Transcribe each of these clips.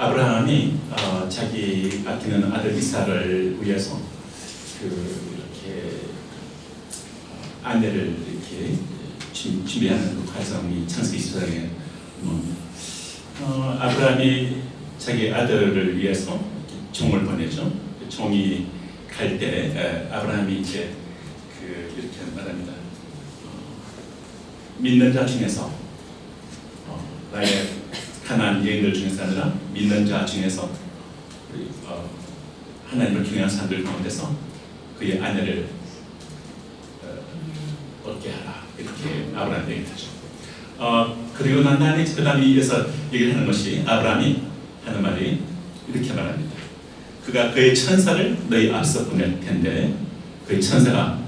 아브라함이 자기 아끼는 아들 이삭을 위해서 이렇게 아내를 이렇게 준비하는 그 과정이 창세기 24장에 아브라함이 자기 아들을 위해서 종을 보내죠. 종이 갈 때 아브라함이 이제 이렇게 말합니다. 믿는 자 중에서 나의 가나안 여인들 중에서 아니라 믿는 자 중에서 하나님을 경외하는 사람들 가운데서 그의 아내를 얻게 하라, 이렇게 아브라함이 얘기하죠. 그리고 난 다음에 그 다음에 이어서 얘기를 하는 것이 아브라함이 하는 말이 이렇게 말합니다. 그가 그의 천사를 너희 앞서 보낼 텐데 그의 천사가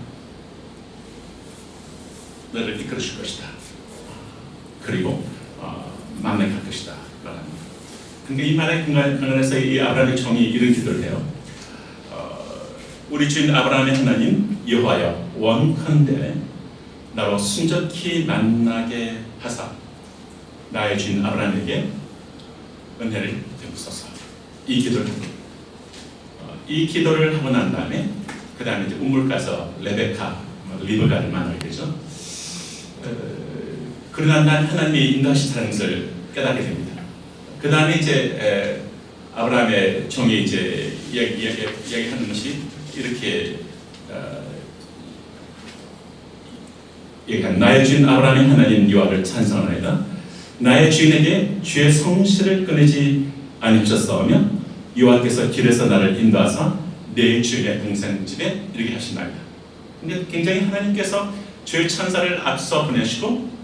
너를 이끌어 줄 것이다. 그리고 만나갈 것이다. 그러니까 이 말에 근거해서 이 아브라함의 종이 이런 기도를 해요. 우리 주인 아브라함의 하나님 여호와여, 원컨대 나로 순적히 만나게 하사 나의 주인 아브라함에게 은혜를 베푸소서. 이 기도를 하고 난 다음에 그 다음에 이제 우물가서 리브가를 만나게 되죠. 그러고 난 다음에 하나님이 인도하시는 것을 깨닫게 됩니다. 그 다음에 이제 아브라함의 종이 이제 이야기하는 것이 이렇게 얘기한 나의 주인 아브라함의 하나님 여호와를 찬송하나이다. 나의 주인에게 주의 성실을 끊이지 아니하셨사오며 여호와께서 길에서 나를 인도하사 내 주인의 동생 집에 이르게 하신다이다. 근데 굉장히 하나님께서 주의 천사를 앞서 보내시고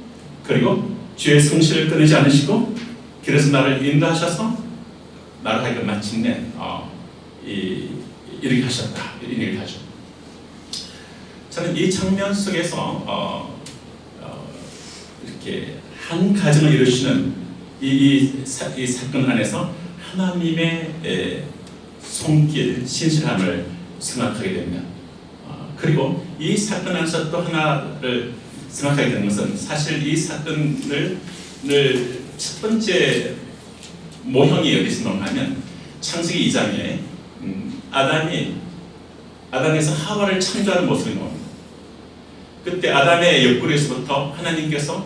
그리고 주의 성실을 끊이지 않으시고 길에서 나를 인도하셔서 나를 하여금 마침내 이렇게 하셨다, 이런 얘기를 하죠. 저는 이 장면 속에서 이렇게 한 가정을 이루시는 이 사건 안에서 하나님의 손길, 신실함을 생각하게 됩니다. 그리고 이 사건 안에서 또 하나를 생각하게 되는 것은 사실 이 사건을 첫 번째 모형이 어디서 나오냐면 창세기 2장에 아담에서 하와를 창조하는 모습이 나옵니다. 그때 아담의 옆구리에서부터 하나님께서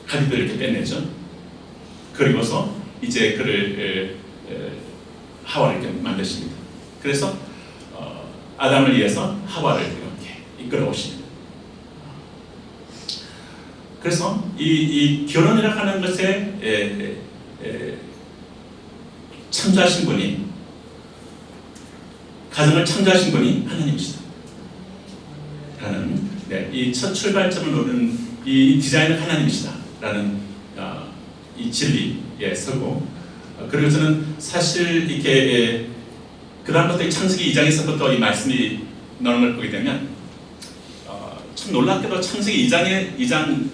가비를 이렇게 빼내죠. 그리고서 이제 그를 하와를 이렇게 만드십니다. 그래서 아담을 위해서 하와를 이렇게 이끌어 오십니다. 그래서 이 결혼이라고 하는 것에 창조하신 분이, 가정을 창조하신 분이 하나님이시다 라는 이 첫 출발점을 놓는 이 디자인은 하나님이시다 라는 이 진리에 서고, 그리고 저는 사실 이렇게 그 다음부터 창세기 2장에서부터 이 말씀이 나오는 걸 보게 되면 참 놀랍게도 창세기 2장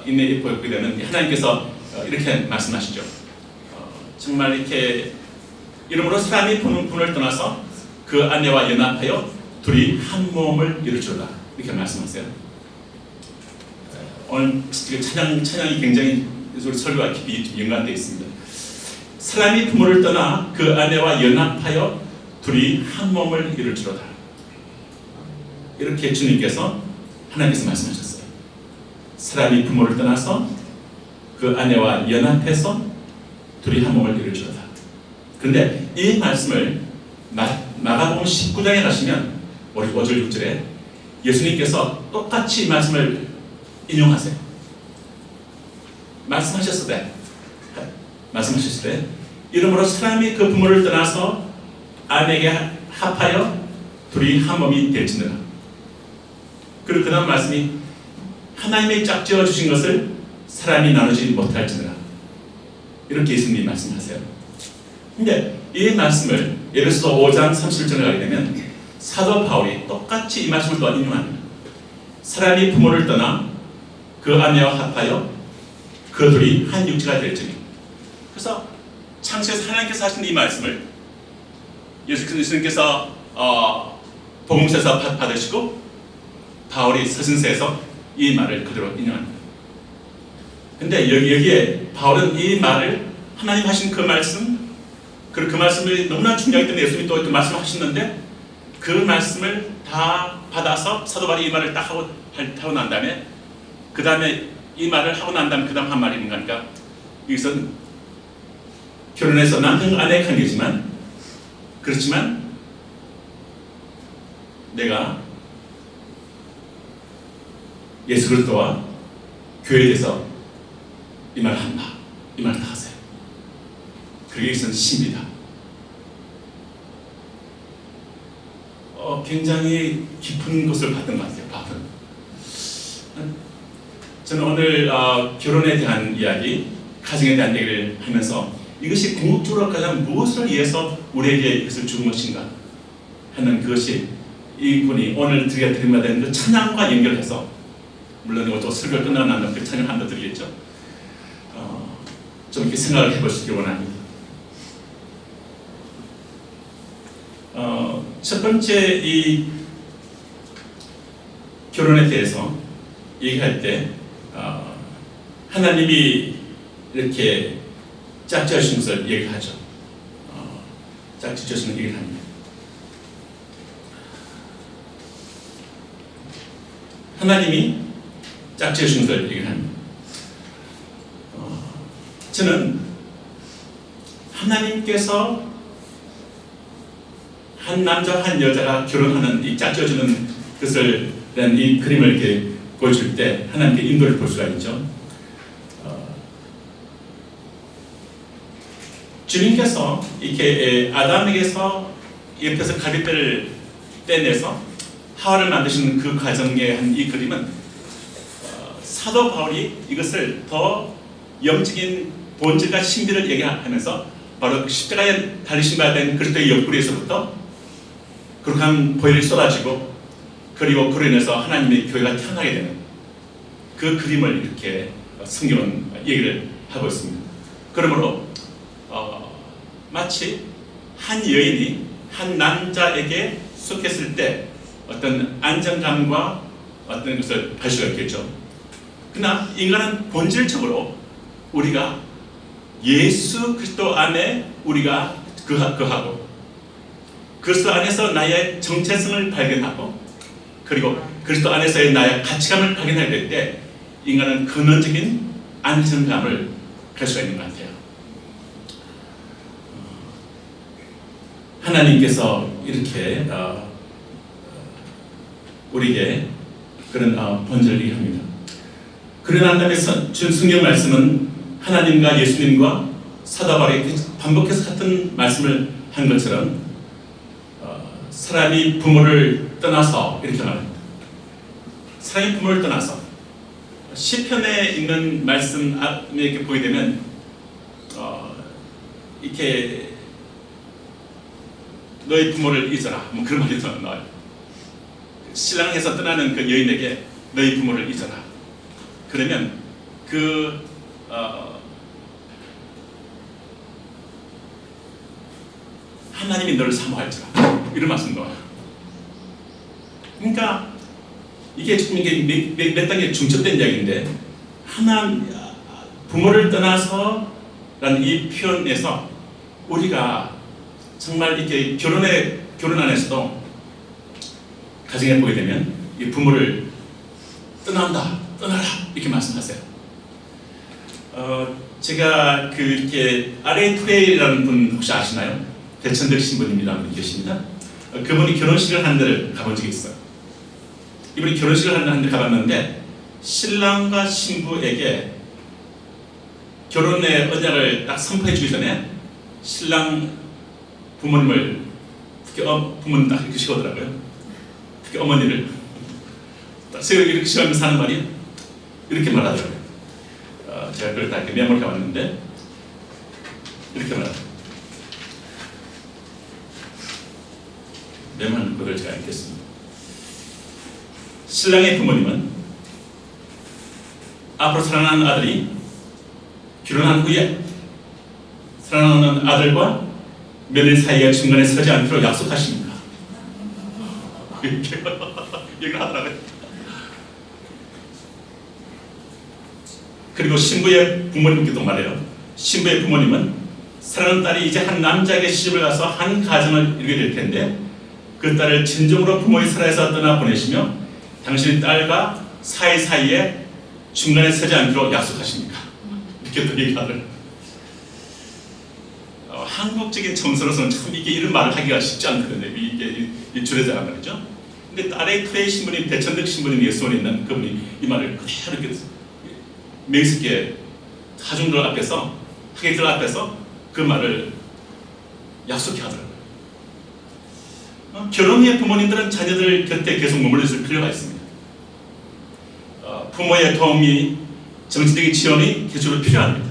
인내에 보게 되면 하나님께서 이렇게 말씀하시죠. 정말 이렇게 이름으로 사람이 분을 떠나서 그 아내와 연합하여 둘이 한 몸을 이루주라, 이렇게 말씀하세요. 오늘 찬양이 굉장히 설교와 깊이 연관되어 있습니다. 사람이 부모를 떠나 그 아내와 연합하여 둘이 한 몸을 이루주로다, 이렇게 주님께서 하나님께서 말씀하셨어요. 사람이 부모를 떠나서 그 아내와 연합해서 둘이 한 몸을 이루주로다. 그런데 이 말씀을 마가복음 19장에 가시면 5절 6절에 예수님께서 똑같이 이 말씀을 인용하세요. 말씀하셨을 때 이러므로 사람이 그 부모를 떠나서 아내에게 합하여 둘이 한 몸이 될지니라. 그리고 그 다음 말씀이 하나님의 짝지어 주신 것을 사람이 나누지 못할지니라, 이렇게 예수님이 말씀하세요. 근데 이 말씀을 에베소서 5장 31절에 가게 되면 사도 바울이 똑같이 이 말씀을 또 인용합니다. 사람이 부모를 떠나 그 아내와 합하여 그 둘이 한 육체가 될지니. 그래서 창세에서 하나님께서 하신 이 말씀을 예수님께서 복음서에서 받으시고 바울이 서신서에서 이 말을 그대로 인용합니다. 근데 여기에 바울은 이 말을 하나님 하신 그 말씀, 그리고 그 말씀이 너무나 중요하기 때문에 예수님이 또 말씀하셨는데 그 말씀을 다 받아서 사도 바울이 이 말을 딱 하고 난 다음에 그 다음에 이 말을 하고 난 다음에 그 다음 한 말이 있는 거니까 이것은 결혼해서 남편과 아내의 관계지만 그렇지만 내가 예수 그리스도와 교회에 대해서 이 말을 한다. 이 말을 다 하세요. 그게 이것은 신비다. 굉장히 깊은 것을 받은 것 같아요. 바울은. 저는 오늘 결혼에 대한 이야기, 가정에 대한 얘기를 하면서 이것이 궁극적으로 가장 무엇을 위해서 우리에게 이것을 준 것인가 하는 그것이 이분이 오늘 드려야 되는 그 찬양과 연결해서, 물론 이것도 설교 끝나고 난 다음에 그 찬양 한번 드리겠죠. 좀 이렇게 생각을 해보시기 원합니다. 첫 번째 이 결혼에 대해서 얘기할 때 하나님이 이렇게 짝지어주신 것을 얘기하죠. 짝지어주신 것을 얘기를 합니다. 하나님이 짝지어주신 것을 얘기를 합니다. 저는 하나님께서 한 남자와 한 여자가 결혼하는 이 짝지어주는 것을 대한 이 그림을 이렇게 보여줄 때 하나님께 인도를 볼 수가 있죠. 주님께서 이렇게 아담에게서 옆에서 갈빗대를 떼내서 하와를 만드시는 그 과정의 한 이 그림은 사도 바울이 이것을 더 영적인 본질과 신비를 얘기하면서 바로 십자가에 달리신 바 된 그리스도의 옆구리에서부터 거룩한 보혈이 쏟아지고 그리고 그로 인해서 하나님의 교회가 태어나게 되는 그 그림을 이렇게 성경은 얘기를 하고 있습니다. 그러므로 마치 한 여인이 한 남자에게 속했을 때 어떤 안정감과 어떤 것을 할 수가 있겠죠. 그러나 인간은 본질적으로 우리가 예수 그리스도 안에 우리가 거하고 그리스도 안에서 나의 정체성을 발견하고 그리고 그리스도 안에서의 나의 가치감을 발견하게 될 때 인간은 근원적인 안정감을 갈 수가 있는 것 같아요. 하나님께서 이렇게 우리에게 그런 본질을 얘기합니다. 그러나 난 다음에 준 성경 말씀은 하나님과 예수님과 사도 바울이 반복해서 같은 말씀을 한 것처럼 사람이 부모를 떠나서 이렇게 말합니다. 사람이 부모를 떠나서 시편에 있는 말씀에 이렇게 보게 되면 이렇게 너희 부모를 잊어라 뭐 그런 말이 나와요. 신랑에서 떠나는 그 여인에게 너희 부모를 잊어라. 그러면 하나님이 너를 사모할지라 이런 말씀 나와요. 그러니까 이게 지금 이게 몇 단계 중첩된 이야기인데 부모를 떠나서라는 이 표현에서 우리가 정말 이렇게 결혼 안에서도 가정에 보게 되면 이 부모를 떠나라 이렇게 말씀하세요. 제가 이렇게 R.A. 투레이라는 분 혹시 아시나요? 대천들 신부님이라는 분이 계십니다. 그분이 결혼식을 하는 데를 가본 적이 있어요. 이분이 결혼식을 하는 데 가봤는데 신랑과 신부에게 결혼의 언약을 딱 선포해 주기 전에 신랑 부모님을 특히 부모님 딱 이렇게 시거더라고요. 특히 어머니를 딱 이렇게 시험하면서 하는 말이 이렇게 말하더라고요. 제가 그걸 다 이렇게 메모를 해왔는데 이렇게 말하더라고요. 메모하는 것을 제가 읽겠습니다. 신랑의 부모님은 앞으로 사랑하는 아들이 결혼한 후에 사랑하는 아들과 며느리 사이가 중간에 서지 않도록 약속하십니까? 이렇게 얘기를 하더라고요. 그리고 신부의 부모님께도 말해요. 신부의 부모님은 사랑하는 딸이 이제 한 남자에게 시집을 가서 한 가정을 이루게 될 텐데 그 딸을 진정으로 부모의 사랑에서 떠나 보내시며 당신의 딸과 사이사이에 중간에 서지 않기로 약속하십니까? 이렇게 또 얘기하는 한국적인 정서로서는 참 이게 이런 말을 하기가 쉽지 않거든요. 이게 주례자란 말이죠. 근데 딸의 크레이 신부님, 대천득 신부님 예수원에 있는 그분이 이 말을 그대로 이렇게 명식계 하중들 앞에서 하객들 앞에서 그 말을 약속해 하더라고요. 결혼 후에 부모님들은 자녀들 곁에 계속 머물러 있을 필요가 있습니다. 부모의 도움이 정신적인 지원이 계속으로 필요합니다.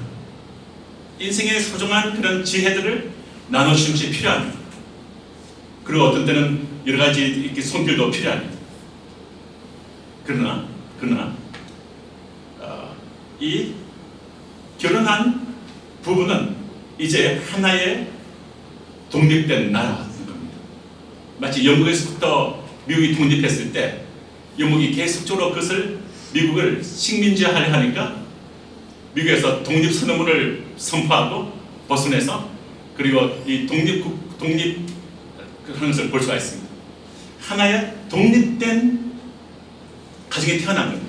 인생의 소중한 그런 지혜들을 나눠주는 것이 필요합니다. 그리고 어떤 때는 여러 가지 이렇게 손길도 필요합니다. 그러나 이 결혼한 부부는 이제 하나의 독립된 나라가 된 겁니다. 마치 영국에서부터 미국이 독립했을 때 영국이 계속적으로 그것을 미국을 식민지화하려 하니까 미국에서 독립선언문을 선포하고 벗어내서 그리고 이 독립하는 것을 볼 수가 있습니다. 하나의 독립된 가정이 태어난 겁니다.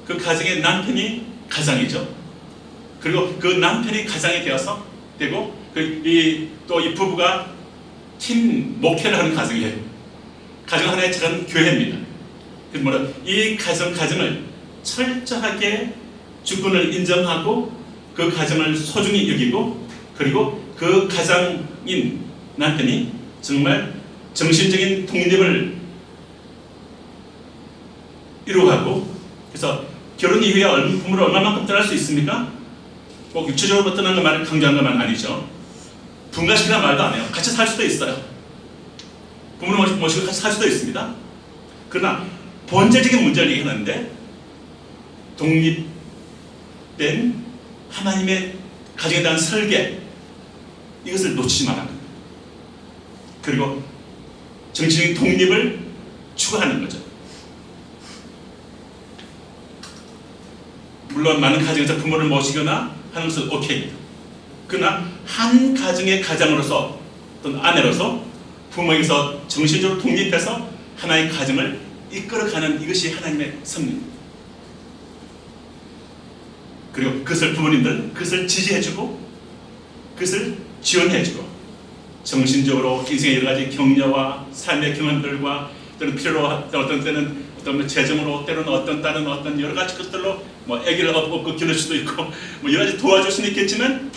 그 가정의 남편이 가장이죠. 그리고 그 남편이 가장이 되고 또 이 부부가 팀 목회를 하는 가정이에요. 가정 하나의 작은 교회입니다. 그래서 이 가정을 철저하게 주권을 인정하고 그 가정을 소중히 여기고 그리고 그 가장인 남편이 정말 정신적인 독립을 이루어가고 그래서 결혼 이후에 부모를 얼마만큼 떠날 수 있습니까? 꼭 육체적으로 떠나는 것만을 강조하는 것만 아니죠. 분가시키라는 말도 안 해요. 같이 살 수도 있어요. 부모를 모시고 같이 살 수도 있습니다. 그러나 본질적인 문제를 얘기하는데 독립된 하나님의 가정에 대한 설계 이것을 놓치지 말아야 합니다. 그리고 정신적인 독립을 추구하는 거죠. 물론 많은 가정에서 부모를 모시거나 하는 것은 오케이입니다. 그러나 한 가정의 가장으로서 또는 아내로서 부모에게서 정신적으로 독립해서 하나의 가정을 이끌어가는 이것이 하나님의 섭리입니다. 그리고 그것을 부모님들 그것을 지지해주고 그것을 지원해주고 정신적으로 인생의 여러 가지 격려와 삶의 경험들과 또는 필요로 어떤 때는 어떤 재정으로 때로는 어떤 딸은 어떤 여러 가지 것들로 아기를 업고 기를 수도 있고 여러 가지 도와줄 수는 있겠지만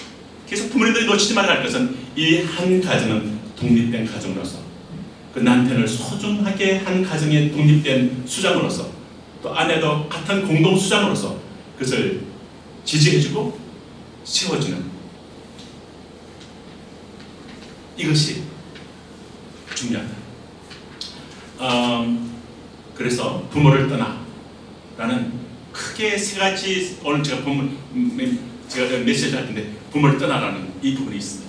계속 부모님들이 놓치지 말아야 할 것은 이 한 가정은 독립된 가정으로서 그 남편을 소중하게 한 가정의 독립된 수장으로서 또 아내도 같은 공동 수장으로서 그것을 지지해주고 세워주는 이것이 중요하다. 그래서 부모를 떠나라는 크게 세 가지 오늘 제가 메시지를 할 텐데 부모를 떠나라는 이 부분이 있습니다.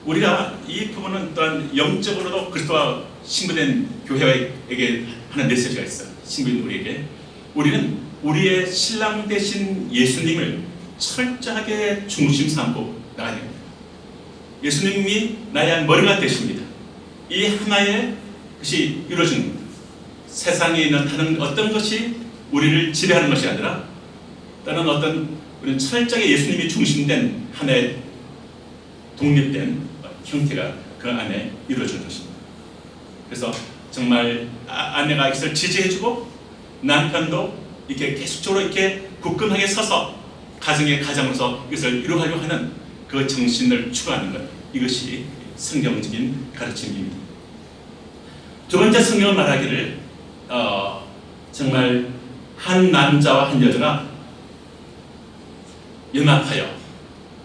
우리가 이 부분은 또한 영적으로도 그리스도와 신부된 교회에게 하는 메시지가 있어요. 신부인 우리에게 우리는 우리의 신랑 되신 예수님을 철저하게 중심 삼고 나가야 됩니다. 예수님이 나의 머리가 되십니다. 이 하나의 것이 이루어진 세상에 있는 다른 어떤 것이 우리를 지배하는 것이 아니라 다른 어떤 우리는 철저하게 예수님이 중심된 하나의 독립된 형태가 그 안에 이루어지는 것입니다. 그래서 정말 아내가 이것을 지지해주고 남편도 이렇게 계속적으로 이렇게 굳건하게 서서 가정의 가장으로서 이것을 이루어가려고 하는 그 정신을 추구하는 것 이것이 성경적인 가르침입니다. 두 번째 성경은 말하기를 정말 한 남자와 한 여자가 연합하여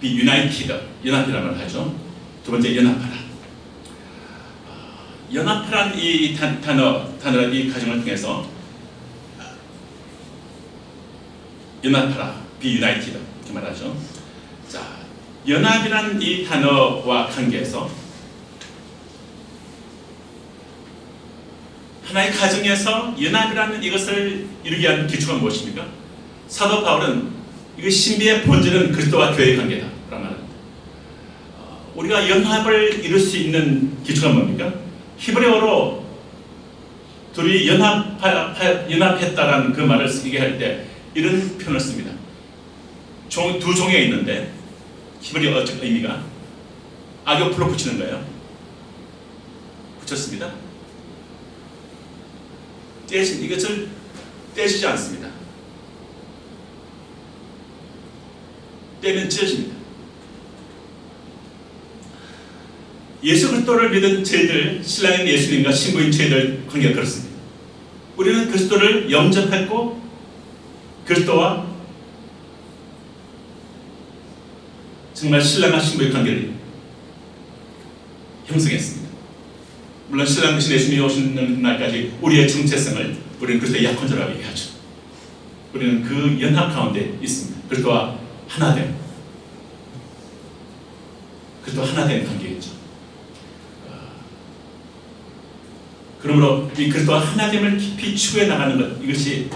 be united 연합이라는 말 하죠. 두 번째 연합하라. 연합하란 이 단어란 이 가정을 통해서 연합하라 be united 이렇게 말하죠. 자, 연합이란 이 단어와 관계에서 하나의 가정에서 연합이라는 이것을 이루기 위한 기초가 무엇입니까? 사도 바울은 이거 신비의 본질은 그리스도와 교회의 관계다 라는 말입니다. 우리가 연합을 이룰 수 있는 기초가 뭡니까? 히브리어로 둘이 연합했다라는 그 말을 쓰게 할 때 이런 표현을 씁니다. 두 종에 있는데 히브리어 의미가 아교플로 붙이는 거예요. 붙였습니다. 이것을 떼시지 않습니다. 떼면 찢어집니다. 예수 그리스도를 믿은 저희들, 신랑인 예수님과 신부인 저희들 관계가 그렇습니다. 우리는 그리스도를 영접했고 그리스도와 정말 신랑과 신부의 관계를 형성했습니다. 물론 신랑 대신 예수님이 오시는 날까지 우리의 정체성을 우리는 그리스도의 약혼자라고 얘기하죠. 우리는 그 연합 가운데 있습니다. 그리스도와 하나됨, 그리스도 하나된 관계겠죠. 그러므로 이 그리스도와 하나됨을 깊이 추구해 나가는 것, 이것이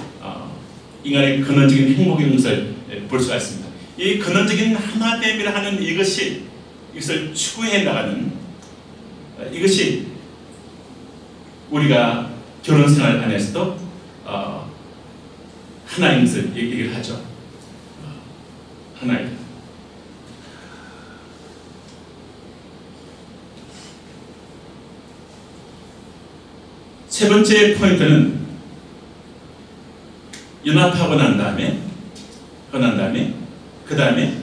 인간의 근원적인 행복인 것을 볼 수가 있습니다. 이 근원적인 하나됨이라 하는 이것을 추구해 나가는 이것이 우리가 결혼 생활 안에서도 하나인 것을 얘기를 하죠. 하나이다. 세 번째 포인트는 연합하고 난 다음에 그 다음에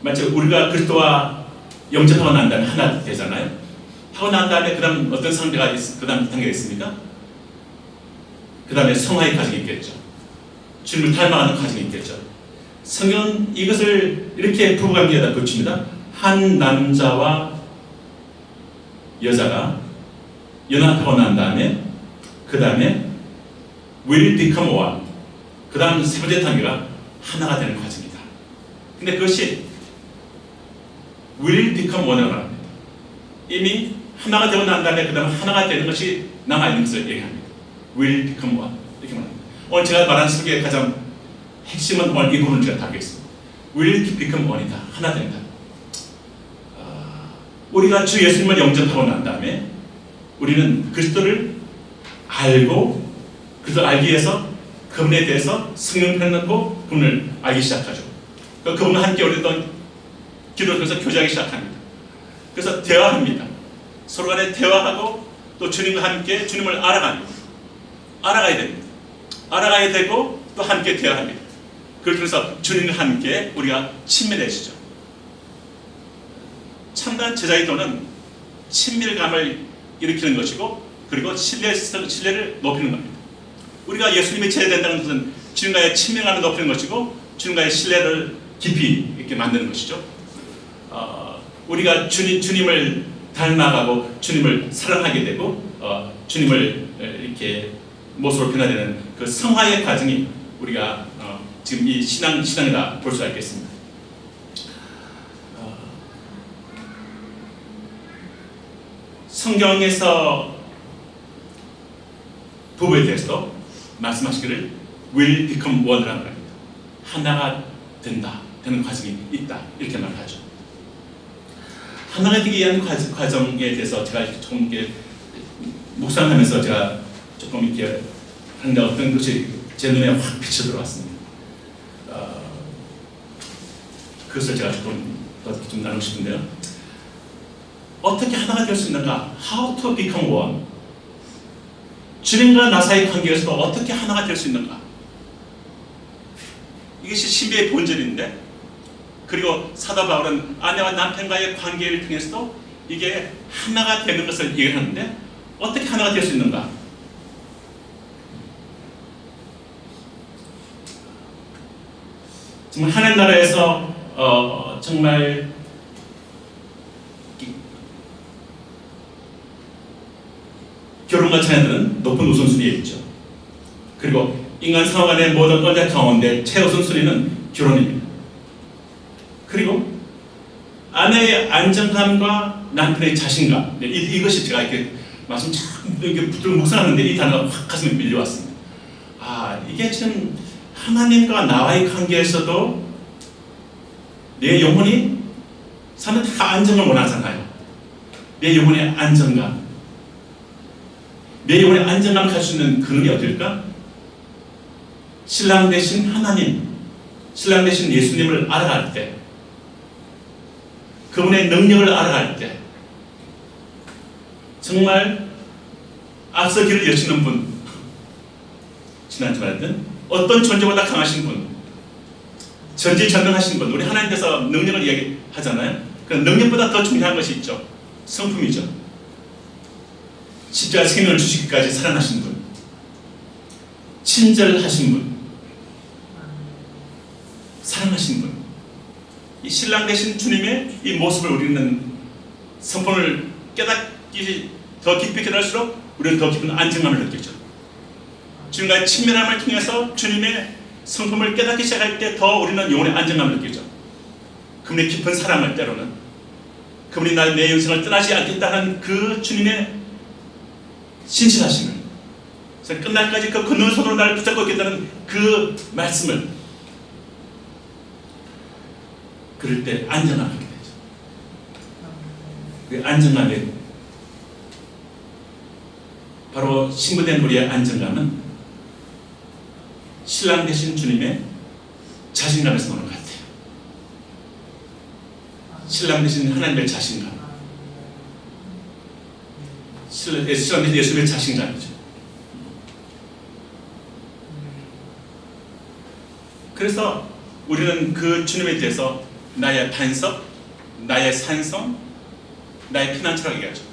마치 우리가 그리스도와 영접하고 난 다음에 하나 되잖아요. 하고 난 다음에 그 다음 어떤 상대가 그 다음 단계가 있습니까? 그 다음에 성화의 과정이 있겠죠. 주님을 닮아가는 과정이 있겠죠. 성경은 이것을 이렇게 부부관계에다 붙입니다. 한 남자와 여자가 연합하고 난 다음에 그 다음에 will become one, 그 다음 세 번째 단계가 하나가 되는 과정이다. 근데 그것이 will become one이라고 합니다. 이미 하나가 되고 난 다음에 그 다음에 하나가 되는 것이 남아있는 것을 얘기합니다. will become one 이렇게 말합니다. 오늘 제가 말한 설교의 가장 핵심은 오늘 이 부분을 제가 다루겠습니다. will become one이다. 하나 된다. 우리가 주 예수님을 영접하고 난 다음에 우리는 그리스도를 알고 그리스도를 알기 위해서 그분에 대해서 성령을 넣고 그분을 알기 시작하죠. 그분과 함께 우리도 기도를 통해서 교제하기 시작합니다. 그래서 대화합니다. 서로 간에 대화하고 또 주님과 함께 주님을 알아갑니다. 알아가야 됩니다. 알아가야 되고 또 함께 대화합니다. 그걸 통해서 주님과 함께 우리가 친밀해지죠. 참된 제자의 도는 친밀감을 일으키는 것이고 그리고 신뢰를 높이는 겁니다. 우리가 예수님이 제자된다는 것은 주님과의 친밀감을 높이는 것이고 주님과의 신뢰를 깊이 이렇게 만드는 것이죠. 우리가 주님을 닮아가고 주님을 사랑하게 되고 주님을 이렇게 모습으로 변화되는 그 성화의 과정이 우리가 지금 이 신앙이다 볼 수가 있겠습니다. 성경에서 부부에 대해서도 말씀하시기를 will become one이라고 합니다. 하나가 되는 과정이 있다 이렇게 말하죠. 하나가 되기 위한 과정에 대해서 제가 조금 이렇게 묵상하면서 제가 조금 이렇게 하는데 어떤 것이 제 눈에 확 비쳐 들어왔습니다. 그것을 제가 좀 나누고 싶은데요. 어떻게 하나가 될 수 있는가? How to become one. 주님과 나 사이의 관계에서도 어떻게 하나가 될 수 있는가? 이것이 신비의 본질인데, 그리고 사도 바울은 아내와 남편과의 관계를 통해서도 이게 하나가 되는 것을 얘기하는데 어떻게 하나가 될 수 있는가? 정말 하나님 나라에서 정말 결혼과 자녀들은 높은 우선순위에 있죠. 그리고 인간 상황 안의 모든 언약 가운데 최우선순위는 결혼입니다. 그리고 아내의 안정감과 남편의 자신감, 이것이 제가 이렇게 말씀 참 이게 부드럽게 묵상하는데 이 단어가 확 가슴에 밀려왔습니다. 아, 이게 지금 하나님과 나와의 관계에서도 내 영혼이 사는 다 안정을 원하잖아요. 내 영혼의 안정감, 내 영혼의 안정감을 가질 수 있는 근원이 어딜까? 신랑 되신 하나님, 신랑 되신 예수님을 알아갈 때, 그분의 능력을 알아갈 때, 정말 앞서 길을 여시는 분, 지난주 말했던 어떤 존재보다 강하신 분, 전지전능하신 분, 우리 하나님께서 능력을 이야기하잖아요. 그 능력보다 더 중요한 것이 있죠. 성품이죠. 십자가 생명을 주시기까지 살아나신 분, 친절하신 분, 사랑하신 분, 이 신랑 되신 주님의 이 모습을 우리는 성품을 깨닫기 더 깊이 깨달을수록 우리는 더 깊은 안정감을 느끼죠. 주님과의 친밀함을 통해서 주님의 성품을 깨닫기 시작할 때 더 우리는 영혼의 안정감을 느끼죠. 그분의 깊은 사랑을, 때로는 그분이 내 영생을 떠나지 않겠다는 그 주님의 신실하심을, 끝날까지 그 건너는 손으로 나를 붙잡고 있겠다는 그 말씀을, 그럴 때 안정감을 갖게 되죠. 그 안정감이 바로 신부된 우리의 안정감은 신랑 되신 주님의 자신감에서 오는 것 같아요. 신랑 되신 하나님의 자신감, 신랑 되신 예수님의 자신감이죠. 그래서 우리는 그 주님에 대해서 나의 반석, 나의 산성, 나의 피난처라고 얘기하죠.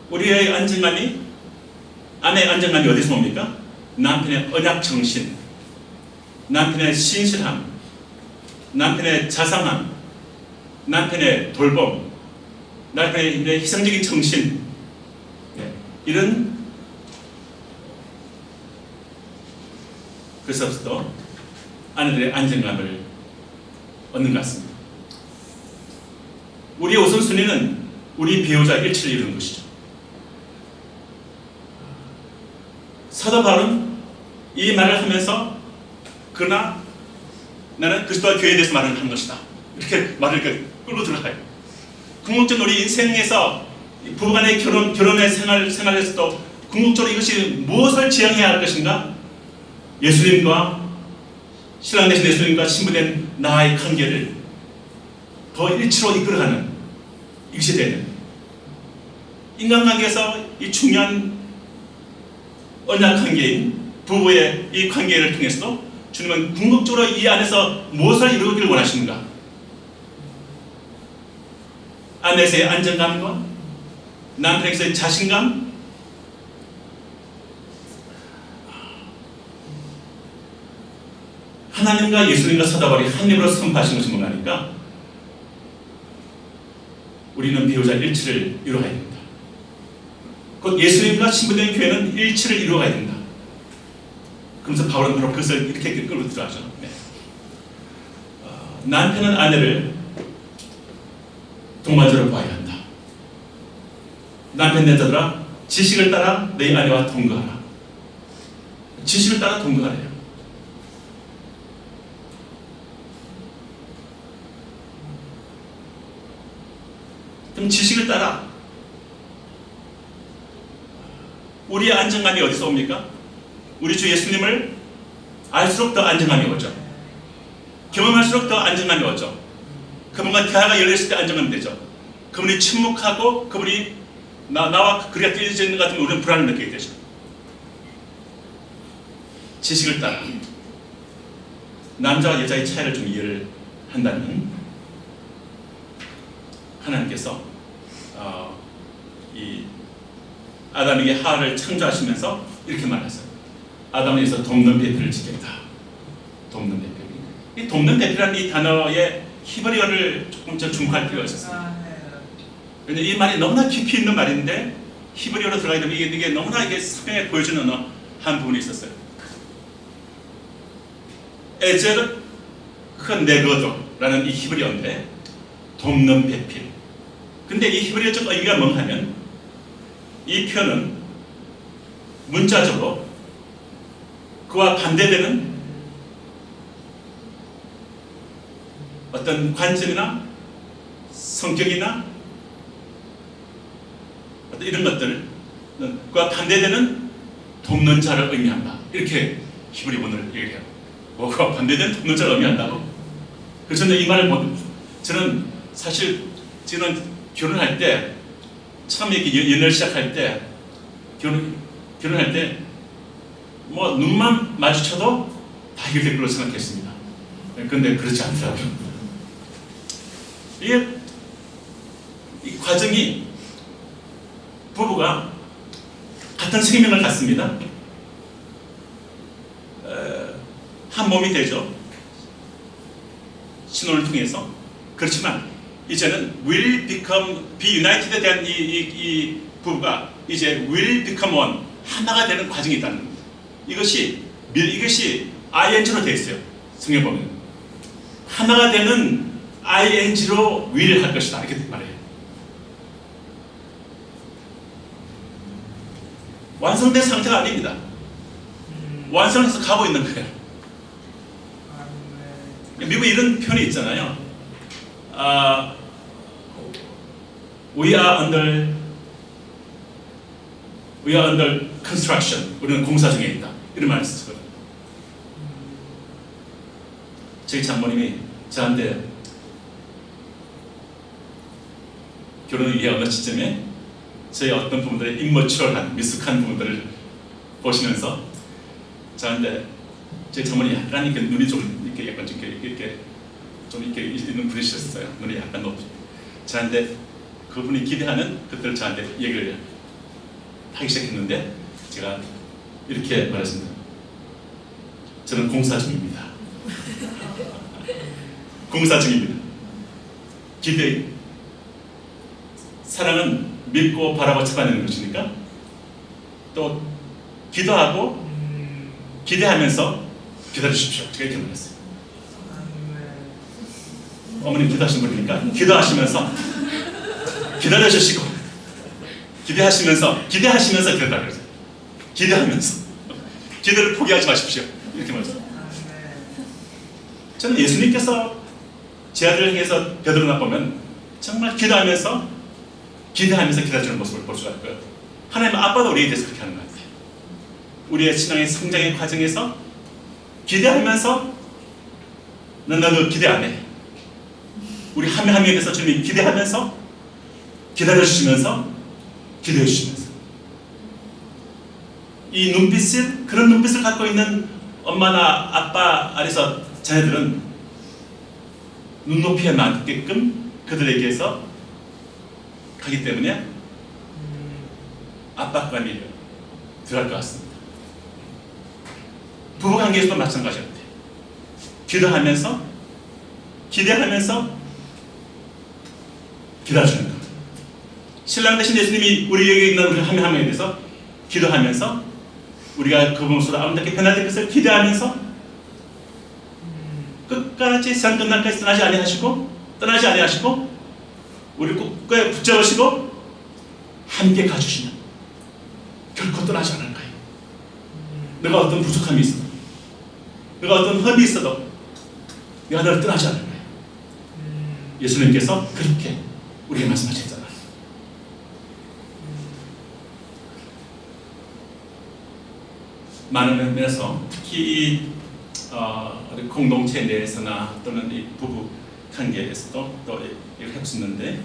우리의 안정감이, 아내의 안정감이 어디서 옵니까? 남편의 언약 정신, 남편의 신실함, 남편의 자상함, 남편의 돌봄, 남편의 희생적인 정신, 이런, 그래서부터 아내들의 안정감을 얻는 것 같습니다. 우리의 우선순위는 우리 배우자 일치를 이루는 것이죠. 사도 바울은 이 말을 하면서 그러나 나는 그리스도와 교회에 대해서 말을 하는 것이다, 이렇게 말을 끌고 들어가요. 궁극적으로 우리 인생에서 부부간의 결혼의 생활에서도 궁극적으로 이것이 무엇을 지향해야 할 것인가? 예수님과, 신랑 되신 예수님과 신부된 나의 관계를 더 일치로 이끌어가는, 이것이 되는, 인간관계에서 이 중요한 언약 관계인 부부의 이 관계를 통해서도 주님은 궁극적으로 이 안에서 무엇을 이루기를 원하시는가? 아내에서의 안정감과 남편에서의 자신감, 하나님과 예수님과 사도 바울이 한 입으로 선포하신 것이 뭔가 하니까 우리는 배우자 일치를 이루어가야 됩니다. 곧 예수님과 신부된 교회는 일치를 이루어가야 된다. 그러면서 바울은 바로 그것을 이렇게 끌고 들어가죠. 남편은 아내를 동반자로 보아야 한다. 남편 내 자들아, 지식을 따라 내 아내와 동거하라. 지식을 따라 동거하래요. 그럼 지식을 따라, 우리의 안정감이 어디서 옵니까? 우리 주 예수님을 알수록 더 안정감이 오죠. 경험할수록 더 안정감이 오죠. 그분과 대화가 열렸을 때 안정감이 되죠. 그분이 침묵하고 그분이 나와 그리가 띄어져 있는 것 같으면 우리는 불안을 느끼게 되죠. 지식을 따라 남자와 여자의 차이를 좀 이해를 한다면 하나님께서 이 아담에게 하와를 창조하시면서 이렇게 말하세요. 아담에 의해서 돕는 배필을 짓겠다. 돕는 배필. 이 돕는 배필이라는 이 단어의 히브리어를 조금 더 주목할 필요가 있었어요. 왜냐하면 이 말이 너무나 깊이 있는 말인데 히브리어로 들어가게 되면 이게 너무나 이게 성경에 보여주는 한 부분이 있었어요. 에젤, 큰 네거도라는 이 히브리어인데 돕는 배필. 근데 이 히브리어적 의미가 뭔가 하면 이 표현은 문자적으로 그와 반대되는 어떤 관점이나 성격이나 어떤 이런 것들은 그와 반대되는 돕는 자를 의미한다. 이렇게 히브리文을 얘기해요. 그와 반대되는 돕는 자를 의미한다고. 그래서 이 말을 저는 사실 저는 결혼할 때 처음에 이렇게 연애를 시작할 때 결혼할 때 뭐 눈만 마주쳐도 다 해결될 걸로 생각했습니다. 그런데 그렇지 않더라고요. 이 과정이 부부가 같은 생명을 갖습니다. 한 몸이 되죠. 신혼을 통해서. 그렇지만 이제는 will become, be united에 대한 이 부부가 이제 will become one, 하나가 되는 과정이 있다는 겁니다. 이것이 ing로 되어 있어요. 성경 보면 하나가 되는 ing로 will 할 것이다 이렇게 말해요. 완성된 상태가 아닙니다. 완성해서 가고 있는 거예요. 미국에 이런 표현이 있잖아요. We are under construction. 우리는 공사 중에 있다. 이런 말을 쓰거든요. 저희 장모님이 저한테 결혼을 얘기하는 시점에 저희 어떤 부분들의 임머추얼한 미숙한 부분들을 보시면서 저한테 제 장모님이 약간 이렇게 눈이 좀 이렇게 약간 좀 이렇게 있는 분이셨어요. 눈이 약간 높이. 저한테 그분이 기대하는 것들을 저한테 얘기를 하기 시작했는데 제가 이렇게 말했습니다. 저는 공사 중입니다. 공사 중입니다. 사랑은 믿고 바라고 참아내는 것이니까 또 기도하고 기대하면서 기다려주십시오. 제가 이렇게 말했어요. 어머님 기도하신 분이니까 기도하시면서 기다려주시고 기대하시면서 기다려 그러세요. 기대하면서 기대를 포기하지 마십시오. 이렇게 말했어요. 저는 예수님께서 제 아들을 향해서 베드로나 보면 정말 기대하면서 기다려주는 모습을 볼 수가 있고요. 하나님 아빠도 우리에 대해서 그렇게 하는 것 같아요. 우리의 신앙의 성장의 과정에서 기대하면서 너도 기대 안 해. 우리 한 명 한 명에 대해서 주님이 기대하면서 기다려주시면서 기도해주시면서 이 그런 눈빛을 갖고 있는 엄마나 아빠 아래서 자녀들은 눈높이에 맞게끔 그들에게서 가기 때문에 압박감이 들어갈 것 같습니다. 부부관계에서도 마찬가지 같아요. 기도하면서 기대하면서 기다려주는 것. 신랑 대신 예수님이 우리에게 있는 우리 한 명 한 명에 대해서 기도하면서 우리가 그분으로서 아름답게 변화될 것을 기대하면서 끝까지 세상 끝날까지 떠나지 아니하시고 우리 끝까지 붙잡으시고 함께 가주시면 결코 떠나지 않을 거예요. 내가 어떤 부족함이 있어도 내가 어떤 흠이 있어도 내가 너를 떠나지 않을 거예요. 예수님께서 그렇게 우리에게 말씀하셨잖아요. 많은 면에서 특히 우리 공동체 내에서나 또는 이 부부 관계에서도 또 이렇게 할 수 있는데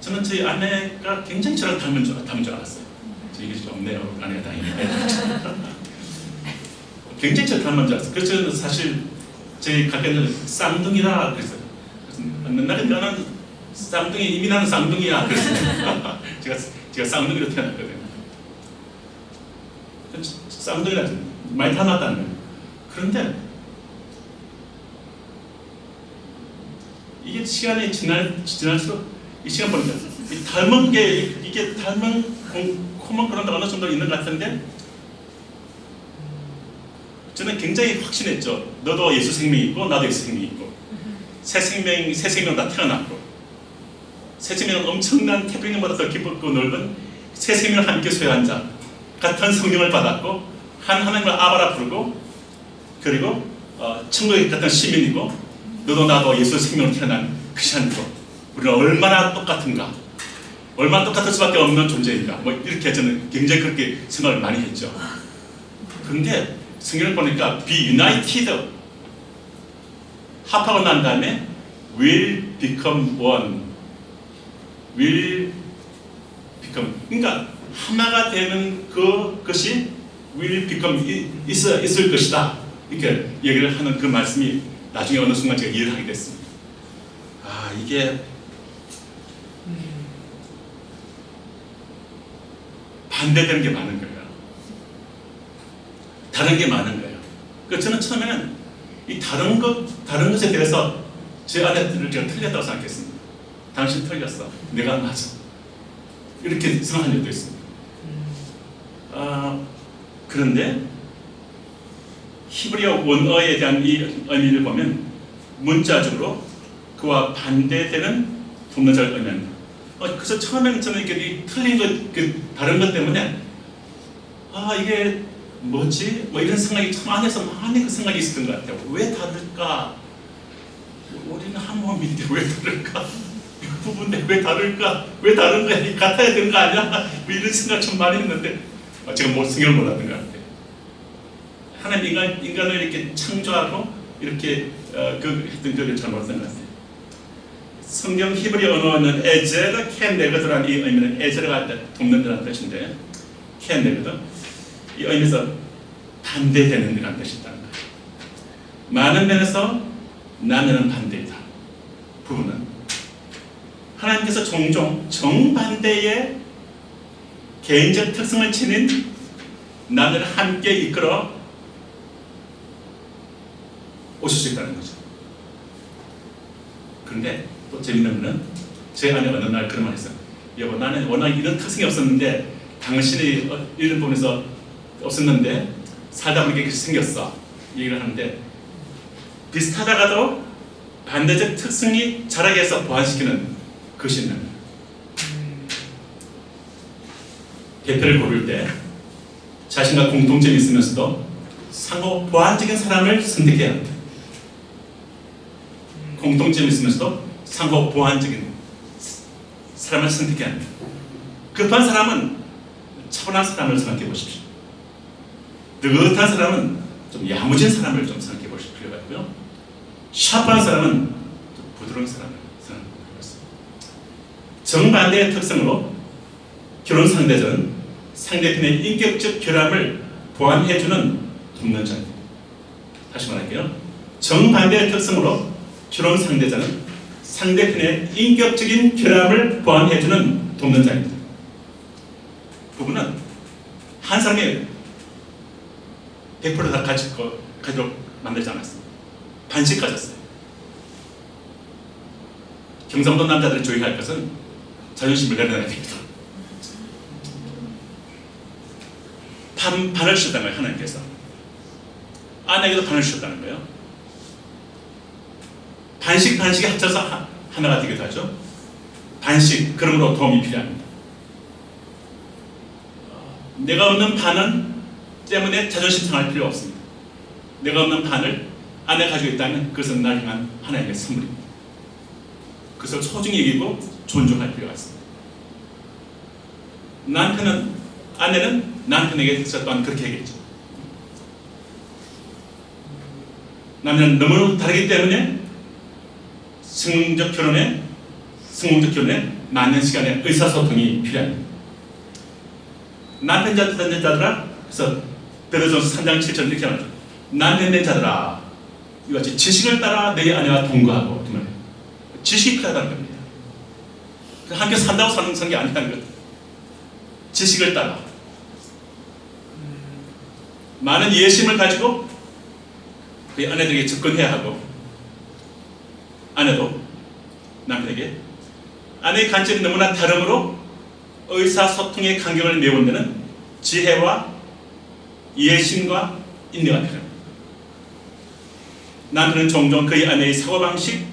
저는 저희 아내가 굉장히 저를 닮은 줄 알았어요. 이게 좀 없네요. 아내가 다행히. 굉장히 저를 닮은 줄 알았어요. 그래서 저는 사실 저희 가까이는 쌍둥이라 그랬어요. 맨날 나는 쌍둥이 이미 나는 쌍둥이야 그랬어요. 제가 쌍둥이로 태어났거든요. 쌍둥이라 많이 닮았다는 거예요. 그런데 이게 시간이 지날수록 이 시간 보니까 이 닮은 게 이게 닮은 코먼 그런 거 어느 정도 있는 것 같은데 저는 굉장히 확신했죠. 너도 예수 생명이 있고 나도 예수 생명이 있고 새 생명 다 태어났고 새 생명은 엄청난 태평양보다 더 깊고 넓은 새 생명을 함께 소유한 자 같은 성령을 받았고 한 하나님을 아바라 부르고 그리고 천국에 같은 시민이고 너도 나도 예수 생명으로 태어난 크리스찬이고 우리는 얼마나 똑같은가 얼마나 똑같을 수밖에 없는 존재인가 뭐 이렇게 저는 굉장히 그렇게 생각을 많이 했죠. 그런데 성경을 보니까 be united 합하고 난 다음에 will become one will become 그러니까 하나가 되는 그것이 will become 있을 것이다 이렇게 얘기를 하는 그 말씀이 나중에 어느 순간 제가 이해를 하게 됐습니다. 아 이게 반대되는 게 많은 거예요. 다른 게 많은 거예요. 그러니까 저는 처음에는 이 다른 것에 대해서 제 아내들을 제가 틀렸다고 생각했습니다. 당신 틀렸어. 내가 맞아. 이렇게 생각한 적도 있습니다. 그런데 히브리어 원어에 대한 이 의미를 보면 문자적으로 그와 반대되는 동명사를 의미합니다. 그래서 처음에는 저는 이렇게 틀린 것, 다른 것 때문에 이게 뭐지? 뭐 이런 생각이 참 안에서 많이 그 생각이 있었던 것 같아요. 왜 다를까? 우리는 한 몸인데 왜 다를까? 부부인데 왜 다를까? 왜 다른 거야? 같아야 되는 거 아니야? 뭐 이런 생각 좀 많이 했는데 제가 생각을 못했던 것 같아요. 하나님 인간을 이렇게 창조하고 이렇게 했던 걸 잘못했던 것 같아요. 성경 히브리 언어는 에제르 켄네거드라는 이 의미는 에제르가 돕는다는 뜻인데 켄네거드 이 의미에서 반대되는 이라는 뜻이 있다는 거예요. 많은 면에서 남녀는 반대이다. 부부는 하나님께서 종종 정반대의 개인적 특성을 지닌 남녀를 함께 이끌어 오실 수 있다는 거죠. 그런데 또 재밌는 거는 제 아내 어느 날 그런 말 했어요. 여보 나는 워낙 이런 특성이 없었는데 당신이 이런 부분에서 없었는데 살다 보니까 이렇게 생겼어. 얘기를 하는데 비슷하다가도 반대적 특성이 자라게 해서 보완시키는 것이 있는 거예요. 대표를 고를 때 자신과 공통점이 있으면서도 상호 보완적인 사람을 선택해야 합니다. 공통점이 있으면서도 상호 보완적인 사람을 선택해야 합니다. 급한 사람은 차분한 사람을 생각해 보십시오. 느긋한 사람은 좀 야무진 사람을 좀 생각해 보실 필요가 있고요. 샤프한 사람은 좀 부드러운 사람을 생각해 보겠습니다. 정반대의 특성으로 결혼 상대자는 상대편의 인격적 결함을 보완해주는 돕는 자입니다. 다시 말할게요. 정반대의 특성으로 결혼 상대자는 상대편의 인격적인 결함을 보완해주는 돕는 자입니다. 부부는 한 사람이 100% 다 가지도록 만들지 않았습니다. 반씩 가졌어요. 경상도 남자들을 조용할 것은 자존심을 내려놔야 됩니다. 반을 주셨다는 거예요. 하나님께서 아내에게도 반을 주셨다는 거예요. 반씩 합쳐서 하나가 되기도 하죠. 반씩 그러므로 도움이 필요합니다. 내가 없는 반은 때문에 자존심 상할 필요 없습니다. 내가 없는 반을 아내가 가지고 있다면 그것은 날 향한 하나님의 선물입니다. 그것을 소중히 여기고 존중할 필요가 있습니다. 아내는 남편에게 또한 그렇게 얘기했죠. 남녀는 너무 다르기 때문에 성공적 결혼에 맞는 시간에 의사소통이 필요합니다. 남편 된 자들아, 그래서 베드로전서 3장 7절 이렇게 말하죠. 남편 된 자들아, 이같이 지식을 따라 너희 아내와 동거하고, 지식이 필요하다는 겁니다. 함께 산다고 사는 게 아니라는 거죠. 지식을 따라 많은 예심을 가지고 그 아내들에게 접근해야 하고, 아내도 남편에게 아내의 관점이 너무나 다르므로 의사소통의 간격을 메운 데는 지혜와 예심과 인내가 필요합니다. 남편은 종종 그의 아내의 사고방식,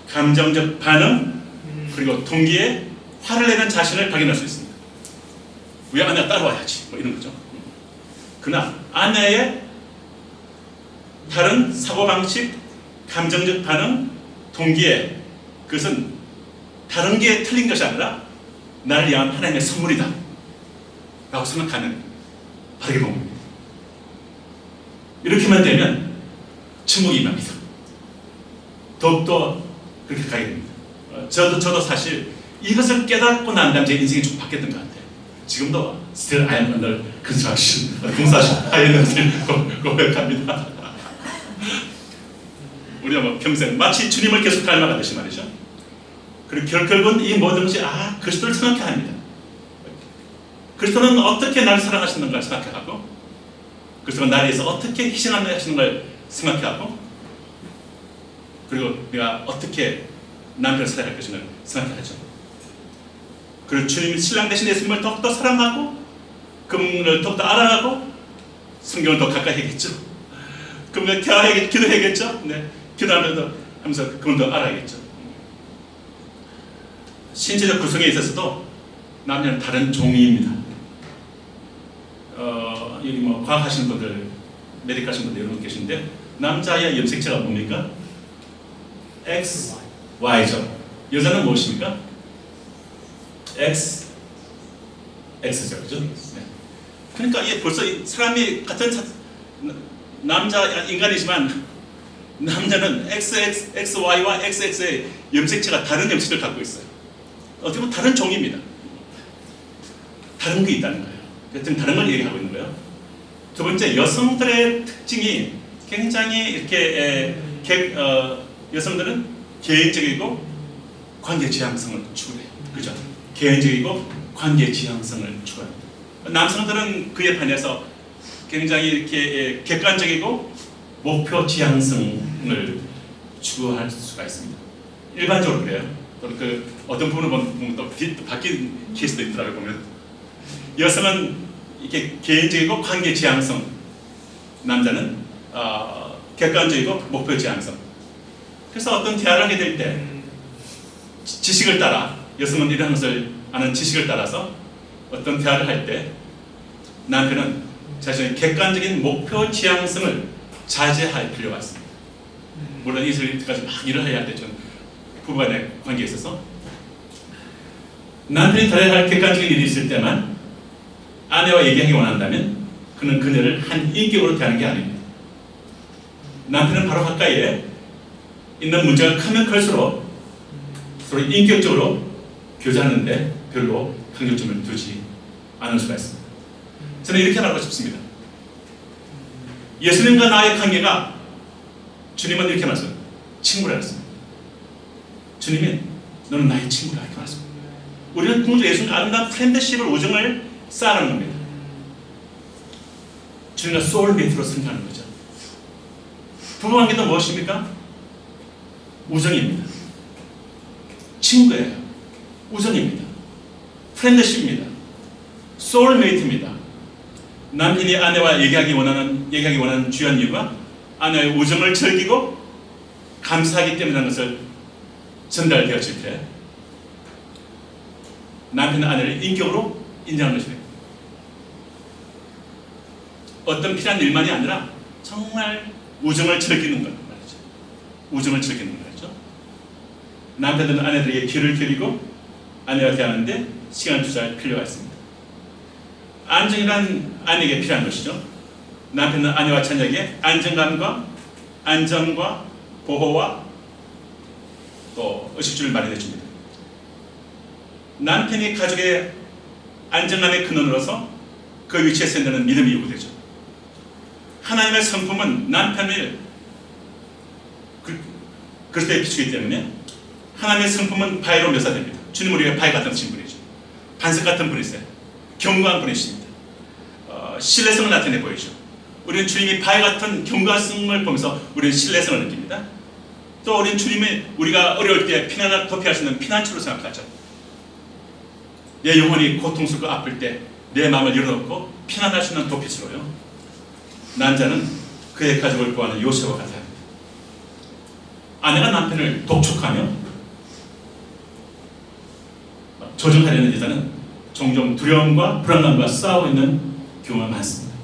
감정적 반응, 그리고 동기에 화를 내는 자신을 발견할 수 있습니다. 왜 아내가 따라와야지 뭐 이런 거죠. 그러나 아내의 다른 사고방식, 감정적 반응, 동기에 그것은 다른 게 틀린 것이 아니라 나를 위한 하나님의 선물이다 라고 생각하는 바르게 본 겁니다. 이렇게만 되면 천국이 임합니다. 더욱더 그렇게 가게 됩니다. 저도 사실 이것을 깨닫고 난 다음에 제 인생이 좀 바뀌었던 것 같아요. 지금도 still I am under construction, 공사하신 하이엔을 고백합니다. 우리가 뭐 평생 마치 주님을 계속 닮아가듯이 말이죠. 그리고 결국은 이 모든 것이 그리스도를 생각해야 합니다. 그리스도는 어떻게 나를 사랑하시는 걸 생각하고, 그리스도가 나를 위해서 어떻게 희생하시는 걸 생각하고, 그리고 내가 어떻게 남편을 사랑할 것인가 생각하죠. 그리고 주님 신랑 대신 예수님을 더욱더 사랑하고, 그분을 더욱더 알아가고, 성경을 더 가까이 해야겠죠. 그분과 대화해야겠죠. 기도해야겠죠. 네. 기도하면서 그분을 더 알아야겠죠. 신체적 구성에 있어서도 남녀는 다른 종류입니다. 여기 뭐 과학하시는 분들, 메디컬 하시는 분들 여러분 계신데, 남자의 염색체가 뭡니까? X, Y죠. 여자는 무엇입니까? X, X죠. 그죠? 네. 그러니까 이게 벌써 사람이 같은 남자 인간이지만 남자는 XY와 XX의 염색체가 다른 염색을 갖고 있어요. 어떻게 보면 다른 종입니다. 다른 게 있다는 거예요. 여튼 다른 걸 얘기하고 있는 거예요. 두 번째, 여성들의 특징이 굉장히 이렇게 여성들은 개인적이고 관계 지향성을 추구해요. 그죠? 개인적이고 관계 지향성을 추구합니다. 남성들은 그에 반해서 굉장히 이렇게 객관적이고 목표 지향성을 추구할 수가 있습니다. 일반적으로 그래요. 또 어떤 부분을 보면 또 바뀐 케이스도 있더라고요. 보면 여성은 이렇게 개인적이고 관계 지향성, 남자는 객관적이고 목표 지향성. 그래서 어떤 대화를 하게 될 때 지식을 따라, 여성은 이런 것을 아는 지식을 따라서 어떤 대화를 할 때 남편은 자신의 객관적인 목표 지향성을 자제할 필요가 있습니다. 물론 이들까지 막 일을 해야 할 때 좀 부부간의 관계에 있어서 남편이 다뤄야 할 객관적인 일이 있을 때만 아내와 얘기하기 원한다면 그는 그녀를 한 인격으로 대하는 게 아닙니다. 남편은 바로 가까이에 있는 문제가 크면 클수록 서로 인격적으로 교제하는데 별로 강조점을 두지 않을 수가 있습니다. 저는 이렇게 말하고 싶습니다. 예수님과 나의 관계가, 주님은 이렇게 말씀합니다. 친구라 했습니다. 주님이 너는 나의 친구라 이렇게 말씀합니다. 우리는 궁극적으로 예수님과 아름다운 프렌드십을, 우정을 쌓아가는 겁니다. 주님과 소울메이트로 생각하는 거죠. 부부관계도 무엇입니까? 우정입니다. 친구예요. 우정입니다. 프렌드십입니다. 소울메이트입니다. 남편이 아내와 얘기하기 원하는 주요한 이유가 아내의 우정을 즐기고 감사하기 때문이라는 것을 전달되었을 때 남편은 아내를 인격으로 인정하는 것이 됩니다. 어떤 필요한 일만이 아니라 정말 우정을 즐기는 것 말이죠. 우정을 즐기는 거죠. 남편들은 아내들에게 귀를 기울이고 아내와 대하는데 시간을 투자할 필요가 있습니다. 안정이란 아내에게 필요한 것이죠. 남편은 아내와 자녀에게 안정과 보호와 또 의식주를 마련해 줍니다. 남편이 가족의 안정감의 근원으로서 그 위치에 서 있는 믿음이 요구되죠. 하나님의 성품은 남편을 그리스도에 비추기 때문에 하나님의 성품은 바위로 묘사됩니다. 주님은 우리가 바위 같은 분이죠. 반석 같은 분이세요. 견고한 분이십니다. 신뢰성을 나타내 보이죠. 우리는 주님이 바위 같은 견고성을 보면서 우리는 신뢰성을 느낍니다. 또 우리는 주님이 우리가 어려울 때 피난을 도피할 수 있는 피난처로 생각하죠. 내 영혼이 고통스럽고 아플 때 내 마음을 열어놓고 피난할 수 있는 도피처로요. 남자는 그의 가족을 구하는 요셉과 같아야 합니다. 아내가 남편을 독촉하며 조정하려는 여자는 종종 두려움과 불안감과 싸우고 있는 경우가 많습니다.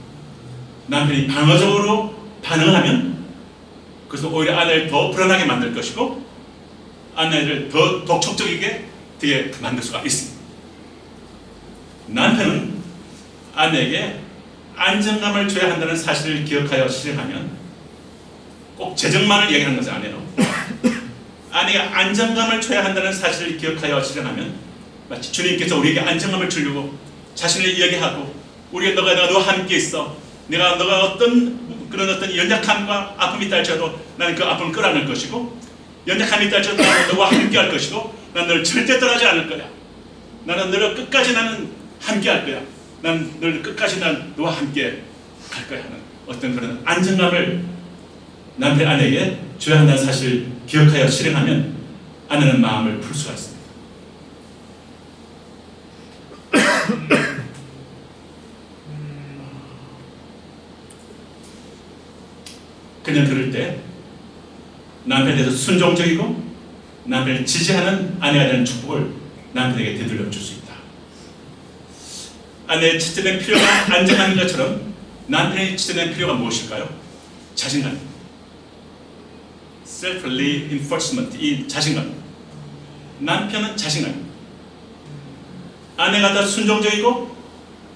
남편이 방어적으로 반응하면 그래서 오히려 아내를 더 불안하게 만들 것이고 아내를 더 독촉적이게 되게 만들 수가 있습니다. 남편은 아내에게 안정감을 줘야 한다는 사실을 기억하여 실행하면 꼭 재정만을 얘기하는 것은 아니에요. 아내가 안정감을 줘야 한다는 사실을 기억하여 실행하면 마치 주님께서 우리에게 안정감을 주려고 자신을 이야기하고 우리가 내가 너와 함께 있어. 너가 어떤 연약함과 아픔이 있다 할지라도 나는 그 아픔을 끌어안을 것이고 연약함이 있다 할지라도 나는 너와 함께 할 것이고 나는 너를 절대 떠나지 않을 거야. 나는 너를 끝까지 나는 함께 할 거야. 난 너를 끝까지 난 너와 함께 갈 거야 하는 어떤 그런 안정감을 남편 아내에게 줘야 한다는 사실을 기억하여 실행하면 아내는 마음을 풀 수가 있습니다. 그냥 그럴 때 남편에 대해서 순종적이고 남편을 지지하는 아내가 되는 축복을 남편에게 되돌려 줄 수 있다. 아내의 지체된 필요가 안정한 것처럼 남편의 지체된 필요가 무엇일까요? 자신감. self-reinforcement, 이 자신감. 남편은 자신감. 아내가 더 순종적이고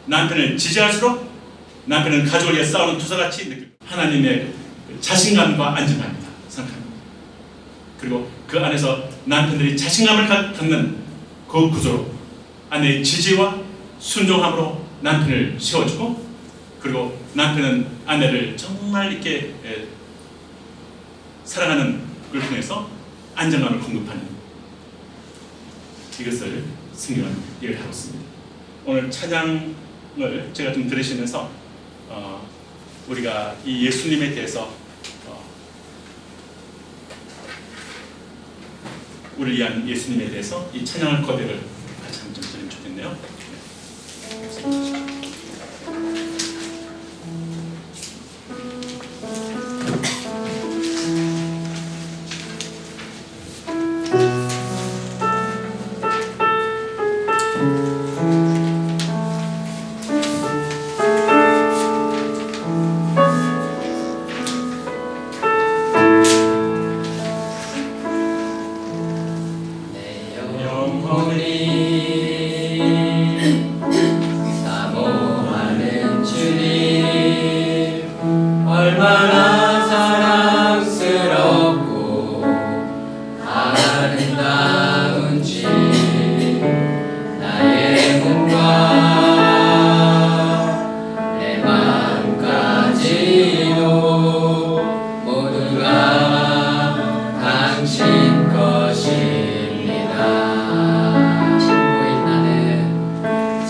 남편을 지지할수록 남편은 가족을 위해 싸우는 투사같이 느낄 하나님의 자신감과 안정감입니다. 생각합니다. 그리고 그 안에서 남편들이 자신감을 갖는 그 구조로 아내의 지지와 순종함으로 남편을 세워주고 그리고 남편은 아내를 정말 이렇게 사랑하는 걸 통해서 안정감을 공급하는 이것을 성경은 얘기를 하고 있습니다. 오늘 찬양을 제가 좀 들으시면서 우리가 이 예수님에 대해서 우리를 위한 예수님에 대해서 이 찬양을 고백을 같이 한번 좀 드리면 좋겠네요.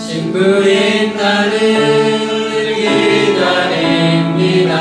친구인 나는 기다립니다.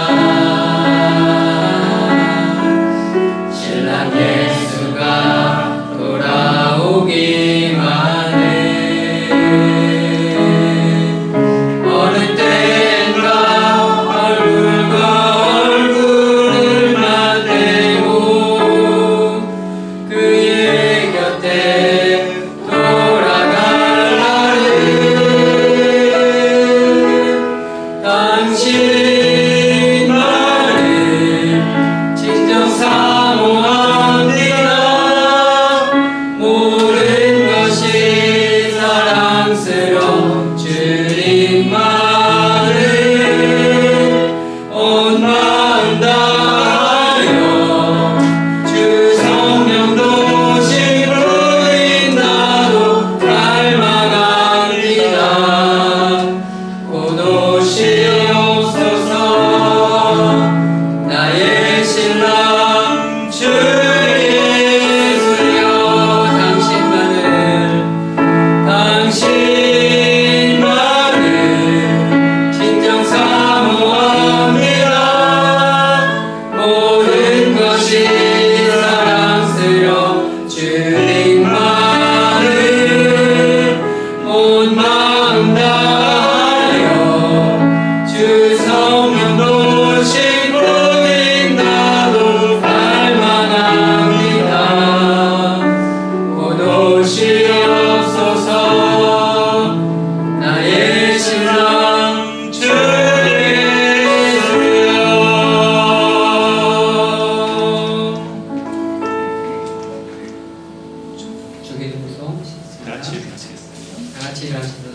오시옵소서. 나의 신랑 주 예수여. 주기도송 같이 하시겠습니다. 다 같이 일하시도록